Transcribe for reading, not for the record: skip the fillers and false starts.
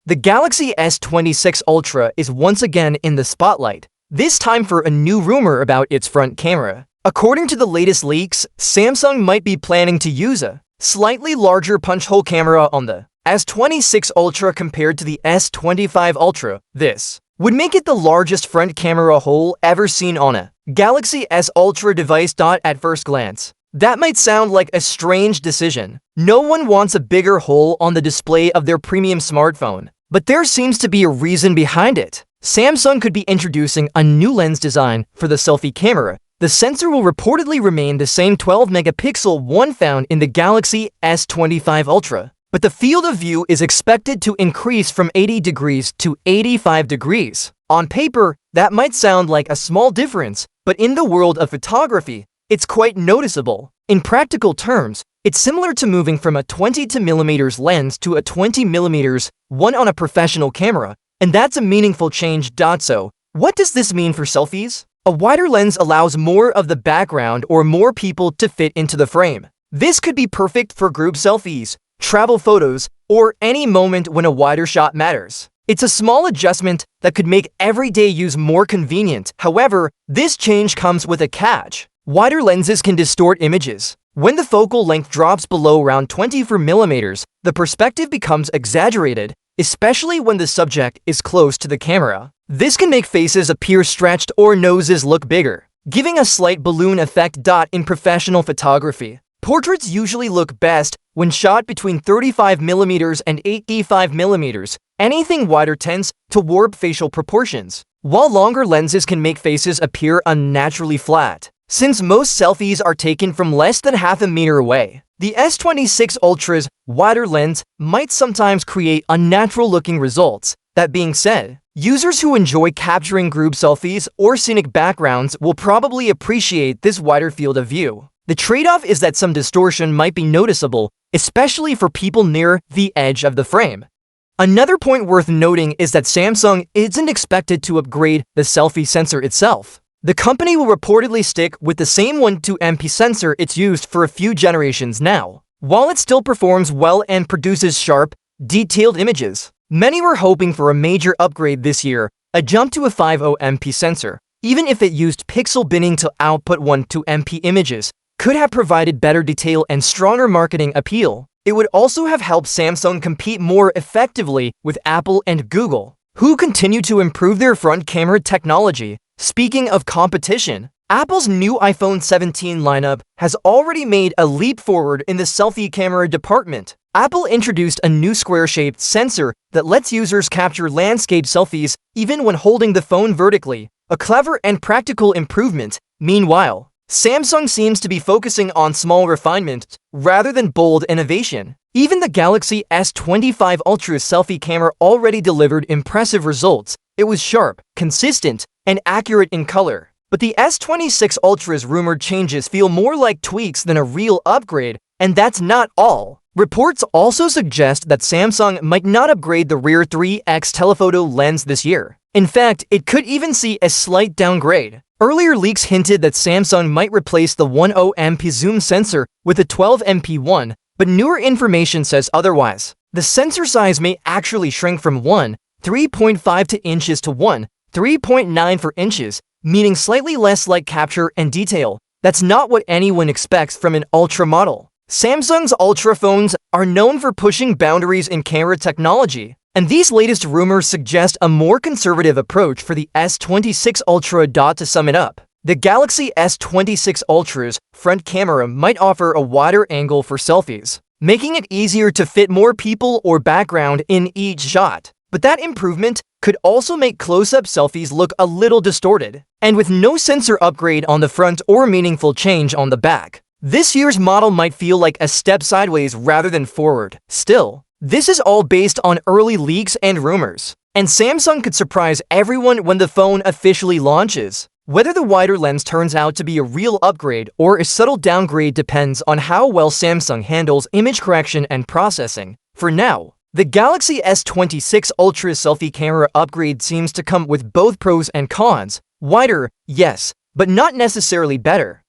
The Galaxy S26 Ultra is once again in the spotlight, this time for a new rumor about its front camera. According to the latest leaks, Samsung might be planning to use a slightly larger punch-hole camera on the S26 Ultra compared to the S25 Ultra. This would make it the largest front camera hole ever seen on a Galaxy S Ultra device. At first glance, that might sound like a strange decision. No one wants a bigger hole on the display of their premium smartphone, but there seems to be a reason behind it. Samsung could be introducing a new lens design for the selfie camera. The sensor will reportedly remain the same 12-megapixel one found in the Galaxy S25 Ultra, but the field of view is expected to increase from 80 degrees to 85 degrees. On paper, that might sound like a small difference, but in the world of photography, it's quite noticeable. In practical terms, it's similar to moving from a 20mm lens to a 20mm one on a professional camera, and that's a meaningful change. So, what does this mean for selfies? A wider lens allows more of the background or more people to fit into the frame. This could be perfect for group selfies, travel photos, or any moment when a wider shot matters. It's a small adjustment that could make everyday use more convenient. However, this change comes with a catch. Wider lenses can distort images. When the focal length drops below around 24mm, the perspective becomes exaggerated, especially when the subject is close to the camera. This can make faces appear stretched or noses look bigger, giving a slight balloon effect. In professional photography, portraits usually look best when shot between 35mm and 85mm. Anything wider tends to warp facial proportions, while longer lenses can make faces appear unnaturally flat. Since most selfies are taken from less than half a meter away, the S26 Ultra's wider lens might sometimes create unnatural-looking results. That being said, users who enjoy capturing group selfies or scenic backgrounds will probably appreciate this wider field of view. The trade-off is that some distortion might be noticeable, especially for people near the edge of the frame. Another point worth noting is that Samsung isn't expected to upgrade the selfie sensor itself. The company will reportedly stick with the same 12MP sensor it's used for a few generations now. While it still performs well and produces sharp, detailed images, many were hoping for a major upgrade this year, a jump to a 50MP sensor. Even if it used pixel binning to output 12MP images, could have provided better detail and stronger marketing appeal. It would also have helped Samsung compete more effectively with Apple and Google, who continue to improve their front camera technology. Speaking of competition, Apple's new iPhone 17 lineup has already made a leap forward in the selfie camera department. Apple introduced a new square-shaped sensor that lets users capture landscape selfies even when holding the phone vertically, a clever and practical improvement. Meanwhile, Samsung seems to be focusing on small refinements rather than bold innovation. Even the Galaxy S25 Ultra's selfie camera already delivered impressive results. It was sharp, consistent, and accurate in color. But the S26 Ultra's rumored changes feel more like tweaks than a real upgrade, and that's not all. Reports also suggest that Samsung might not upgrade the rear 3x telephoto lens this year. In fact, it could even see a slight downgrade. Earlier leaks hinted that Samsung might replace the 10MP zoom sensor with a 12MP one, but newer information says otherwise. The sensor size may actually shrink from 3.5 inches to 3.9 inches, meaning slightly less light capture and detail. That's not what anyone expects from an Ultra model. Samsung's Ultra phones are known for pushing boundaries in camera technology, and these latest rumors suggest a more conservative approach for the S26 Ultra. To sum it up, the Galaxy S26 Ultra's front camera might offer a wider angle for selfies, making it easier to fit more people or background in each shot. But that improvement could also make close-up selfies look a little distorted. And with no sensor upgrade on the front or meaningful change on the back, this year's model might feel like a step sideways rather than forward. Still, this is all based on early leaks and rumors, and Samsung could surprise everyone when the phone officially launches. Whether the wider lens turns out to be a real upgrade or a subtle downgrade depends on how well Samsung handles image correction and processing. For now, the Galaxy S26 Ultra selfie camera upgrade seems to come with both pros and cons. Wider, yes, but not necessarily better.